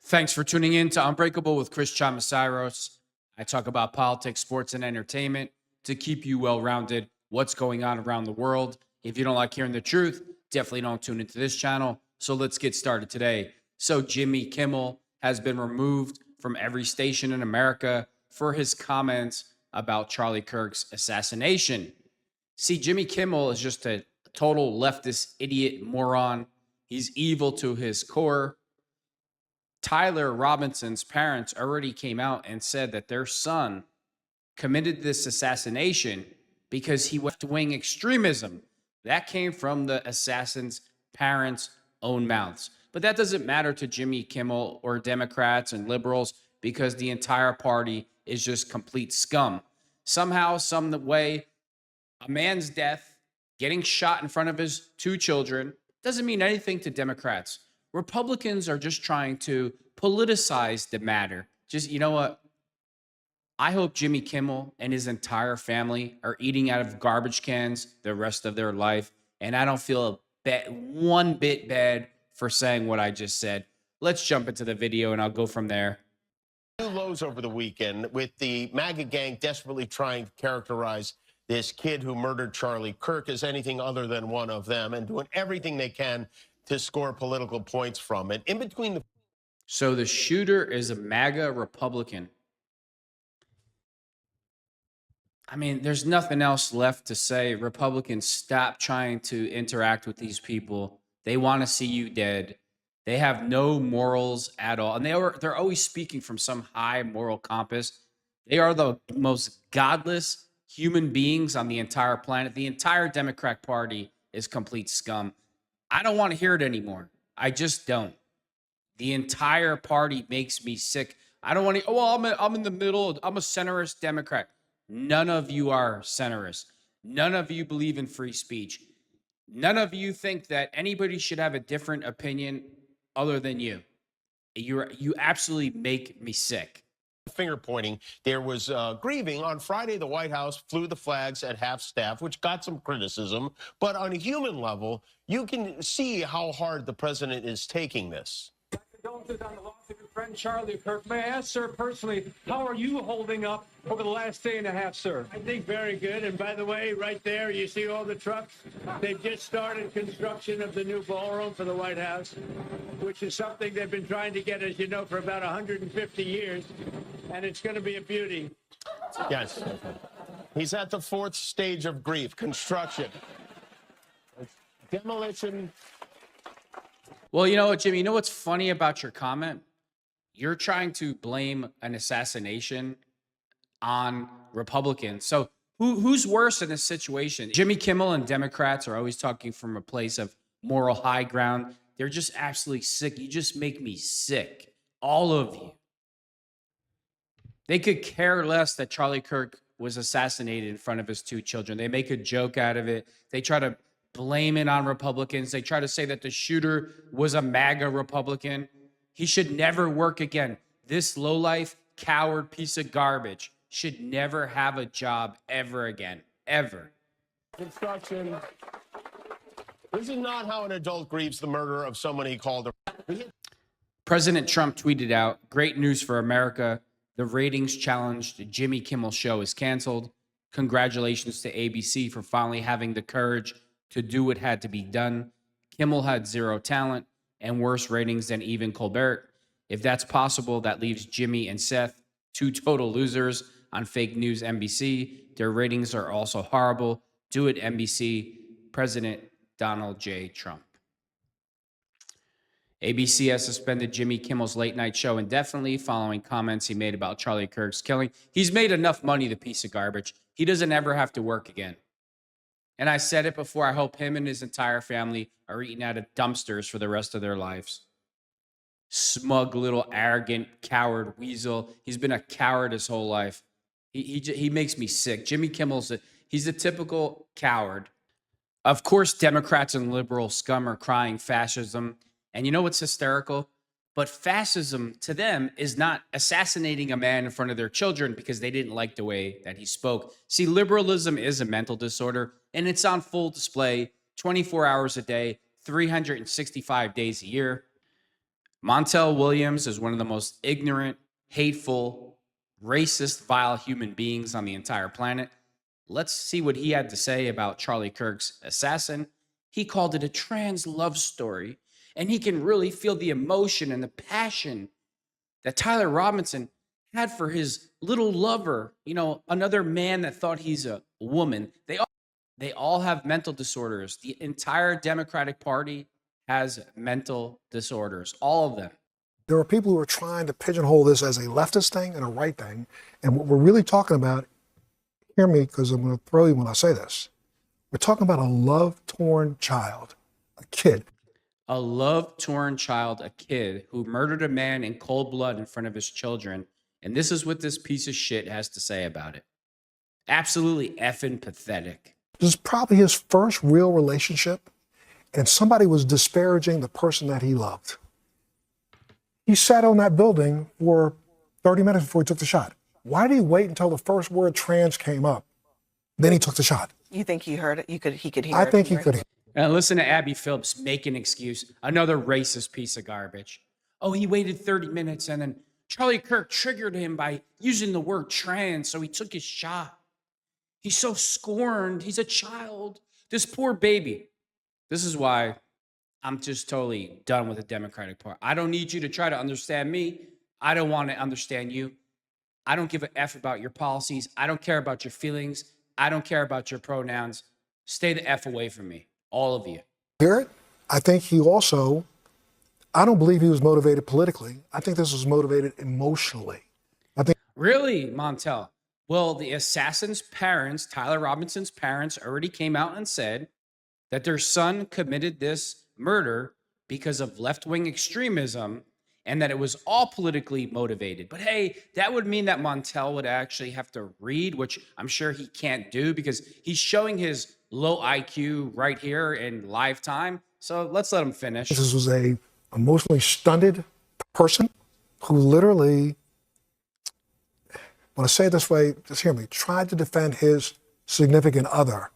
Thanks for tuning in to Unbreakable with Chris Chamasiros. I talk about politics, sports, and entertainment to keep you well-rounded. What's going on around the world? If you don't like hearing the truth, definitely don't tune into this channel. So let's get started today. So Jimmy Kimmel has been removed from every station in America for his comments about Charlie Kirk's assassination. See, Jimmy Kimmel is just a total leftist idiot moron. He's evil to his core. Tyler Robinson's parents already came out and said that their son committed this assassination because he left-wing extremism. That came from the assassin's parents' own mouths. But that doesn't matter to Jimmy Kimmel or Democrats and liberals because the entire party is just complete scum. Somehow, some way, a man's death, getting shot in front of his two children, doesn't mean anything to Democrats. Republicans are just trying to politicize the matter. Just, you know what? I hope Jimmy Kimmel and his entire family are eating out of garbage cans the rest of their life. And I don't feel one bit bad for saying what I just said. Let's jump into the video and I'll go from there. New lows over the weekend with the MAGA gang desperately trying to characterize this kid who murdered Charlie Kirk as anything other than one of them and doing everything they can to score political points from it. In between the So the shooter is a MAGA Republican. I mean, there's nothing else left to say. Republicans, stop trying to interact with these people. They want to see you dead. They have no morals at all. And they're always speaking from some high moral compass. They are the most godless human beings on the entire planet. The entire Democrat Party is complete scum. I don't want to hear it anymore. I just don't. The entire party makes me sick. I don't want to. Well, I'm in the middle. I'm a centrist Democrat. None of you are centrist. None of you believe in free speech. None of you think that anybody should have a different opinion other than you. You absolutely make me sick. finger pointing, there was grieving. On Friday, the White House flew the flags at half staff, which got some criticism. But on a human level, you can see how hard the president is taking this. Condolences on the loss of your friend Charlie Kirk. May I ask, sir, personally, how are you holding up over the last day and a half, sir? I think very good. And by the way, right there, you see all the trucks? They've just started construction of the new ballroom for the White House, which is something they've been trying to get, as you know, for about 150 years. And it's going to be a beauty. Yes. He's at the fourth stage of grief, construction. Demolition. Well, you know what, Jimmy? You know what's funny about your comment? You're trying to blame an assassination on Republicans. So who's worse in this situation? Jimmy Kimmel and Democrats are always talking from a place of moral high ground. They're just absolutely sick. You just make me sick. All of you. They could care less that Charlie Kirk was assassinated in front of his two children. They make a joke out of it. They try to blame it on Republicans. They try to say that the shooter was a MAGA Republican. He should never work again. This lowlife, coward piece of garbage should never have a job ever again. Ever. Construction. This is not how an adult grieves the murder of someone he called a... President Trump tweeted out, "Great news for America. The ratings challenged Jimmy Kimmel show is canceled. Congratulations to ABC for finally having the courage to do what had to be done. Kimmel had zero talent and worse ratings than even Colbert. If that's possible, that leaves Jimmy and Seth, two total losers on fake news NBC. Their ratings are also horrible. Do it, NBC. President Donald J. Trump." ABC has suspended Jimmy Kimmel's late night show indefinitely following comments he made about Charlie Kirk's killing. He's made enough money, the piece of garbage. He doesn't ever have to work again. And I said it before, I hope him and his entire family are eating out of dumpsters for the rest of their lives. Smug little arrogant coward weasel. He's been a coward his whole life. He makes me sick. Jimmy Kimmel's he's a typical coward. Of course, Democrats and liberal scum are crying fascism. And you know what's hysterical? But fascism to them is not assassinating a man in front of their children because they didn't like the way that he spoke. See, liberalism is a mental disorder, and it's on full display 24 hours a day, 365 days a year. Montel Williams is one of the most ignorant, hateful, racist, vile human beings on the entire planet. Let's see what he had to say about Charlie Kirk's assassin. He called it a trans love story, and he can really feel the emotion and the passion that Tyler Robinson had for his little lover, another man that thought he's a woman. They all have mental disorders. The entire Democratic Party has mental disorders, all of them. There are people who are trying to pigeonhole this as a leftist thing and a right thing. And what we're really talking about, hear me because I'm going to throw you when I say this. We're talking about a love-torn child, a kid. A love-torn child, a kid who murdered a man in cold blood in front of his children. And this is what this piece of shit has to say about it. Absolutely effing pathetic. This is probably his first real relationship, and somebody was disparaging the person that he loved. He sat on that building for 30 minutes before he took the shot. Why did he wait until the first word trans came up? Then he took the shot. You think he heard it? He could hear it? I think he could. And listen to Abby Phillips make an excuse. Another racist piece of garbage. Oh, he waited 30 minutes and then Charlie Kirk triggered him by using the word trans, so he took his shot. He's so scorned. He's a child. This poor baby. This is why I'm just totally done with the Democratic Party. I don't need you to try to understand me. I don't want to understand you. I don't give a F about your policies. I don't care about your feelings. I don't care about your pronouns. Stay the F away from me, all of you. Hear it? I think he also, I don't believe he was motivated politically. I think this was motivated emotionally. Really, Montel? Well, the assassin's parents, Tyler Robinson's parents, already came out and said that their son committed this murder because of left-wing extremism and that it was all politically motivated. But hey, that would mean that Montel would actually have to read, which I'm sure he can't do because he's showing his low IQ right here in live time. So let's let him finish. This was a emotionally stunted person who literally, when I say it this way, just hear me, tried to defend his significant other.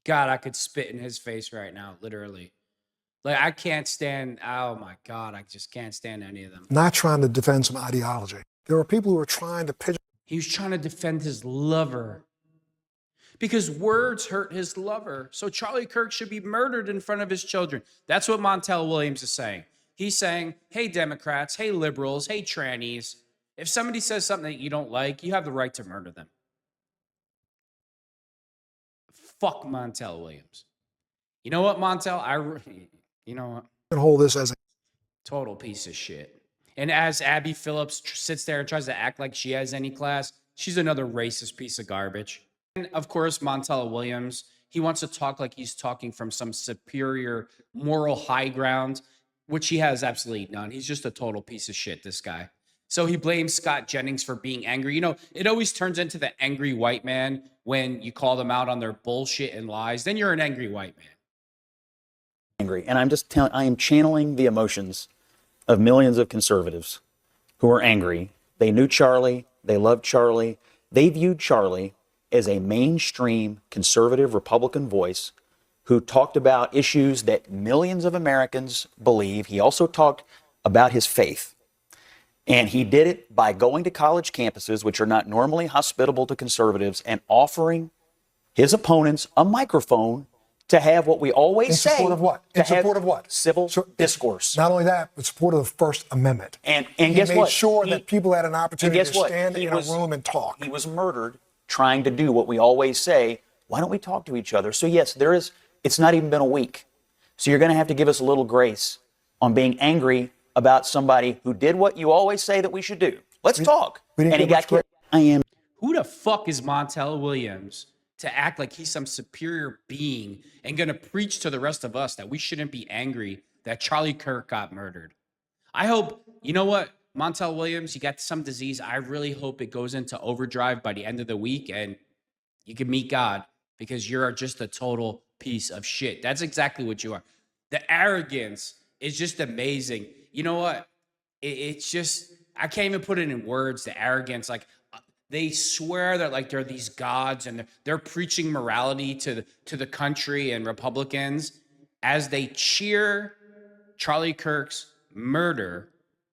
God, I could spit in his face right now, literally. Like, I can't stand, oh my God, I just can't stand any of them. Not trying to defend some ideology. There are people who are trying to pigeon. He was trying to defend his lover because words hurt his lover. So Charlie Kirk should be murdered in front of his children. That's what Montel Williams is saying. He's saying, hey, Democrats, hey, liberals, hey, trannies. If somebody says something that you don't like, you have the right to murder them. Fuck Montel Williams. You know what, Montel? You know what? Hold this as a total piece of shit. And as Abby Phillips sits there and tries to act like she has any class, she's another racist piece of garbage. And of course, Montel Williams, he wants to talk like he's talking from some superior moral high ground, which he has absolutely none. He's just a total piece of shit, this guy. So he blames Scott Jennings for being angry. You know, it always turns into the angry white man when you call them out on their bullshit and lies. Then you're an angry white man. Angry. And I am channeling the emotions of millions of conservatives who are angry. They knew Charlie. They loved Charlie. They viewed Charlie as a mainstream conservative Republican voice who talked about issues that millions of Americans believe. He also talked about his faith. And he did it by going to college campuses, which are not normally hospitable to conservatives, and offering his opponents a microphone to have what we always say. In support of what? In support of what? Civil discourse. Not only that, but support of the First Amendment. And he guess made what? sure that people had an opportunity to what? stand in a room and talk. He was murdered trying to do what we always say. Why don't we talk to each other? So yes, it's not even been a week. So you're going to have to give us a little grace on being angry about somebody who did what you always say that we should do. Let's talk. And he got killed. Who the fuck is Montel Williams to act like he's some superior being and going to preach to the rest of us that we shouldn't be angry that Charlie Kirk got murdered? I hope, you know what, Montel Williams, you got some disease. I really hope it goes into overdrive by the end of the week and you can meet God because you're just a total piece of shit. That's exactly what you are. The arrogance is just amazing. You know what? It's just, I can't even put it in words, the arrogance. Like, they swear that like they're these gods and they're preaching morality to the country and Republicans as they cheer Charlie Kirk's murder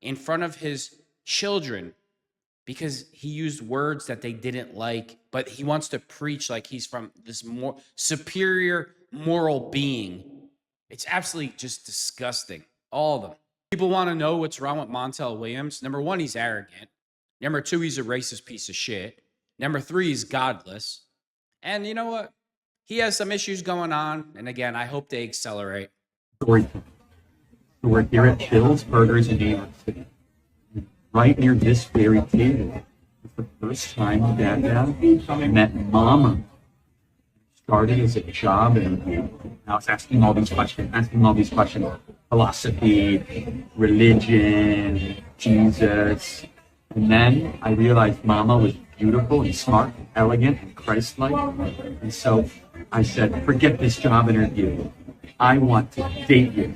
in front of his children because he used words that they didn't like, but he wants to preach like he's from this more superior moral being. It's absolutely just disgusting. All of them. People want to know what's wrong with Montel Williams. Number one, he's arrogant. Number two, he's a racist piece of shit. Number three, he's godless. And you know what? He has some issues going on. And again, I hope they accelerate. So we're here at Bill's Burgers in New York City. Right near this very table. It's the first time Dada met Mama. Started as a job interview. I was asking all these questions. Philosophy, religion, Jesus. And then I realized Mama was beautiful and smart, and elegant and Christ-like. And so I said, forget this job interview. I want to date you.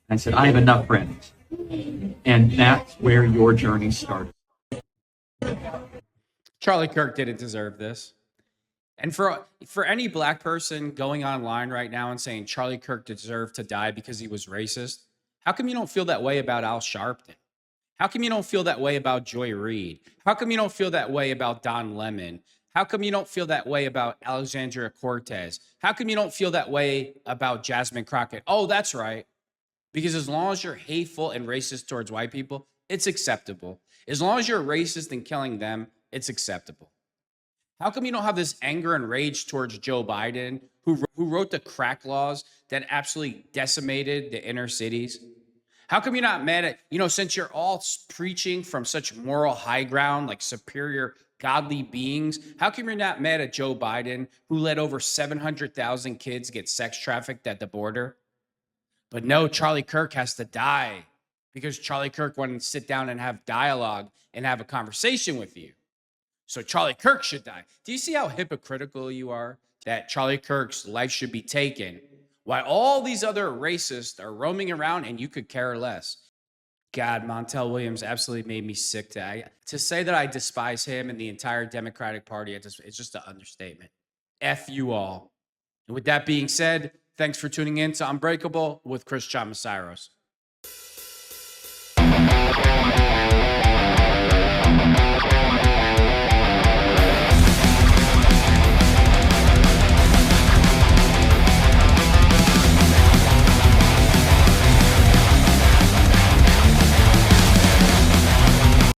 I said, I have enough friends. And that's where your journey started. Charlie Kirk didn't deserve this. And for any black person going online right now and saying Charlie Kirk deserved to die because he was racist, how come you don't feel that way about Al Sharpton? How come you don't feel that way about Joy Reid? How come you don't feel that way about Don Lemon? How come you don't feel that way about Alexandria Cortez? How come you don't feel that way about Jasmine Crockett? Oh, that's right. Because as long as you're hateful and racist towards white people, it's acceptable. As long as you're racist and killing them, it's acceptable. How come you don't have this anger and rage towards Joe Biden, who wrote the crack laws that absolutely decimated the inner cities? How come you're not mad at, since you're all preaching from such moral high ground, like superior godly beings, how come you're not mad at Joe Biden, who let over 700,000 kids get sex trafficked at the border? But no, Charlie Kirk has to die because Charlie Kirk wanted to sit down and have dialogue and have a conversation with you. So Charlie Kirk should die. Do you see how hypocritical you are? That Charlie Kirk's life should be taken while all these other racists are roaming around and you could care less. God, Montel Williams absolutely made me sick to say that I despise him and the entire Democratic Party. It's just an understatement. F you all. And with that being said, thanks for tuning in to Unbreakable with Chris Chamasiros.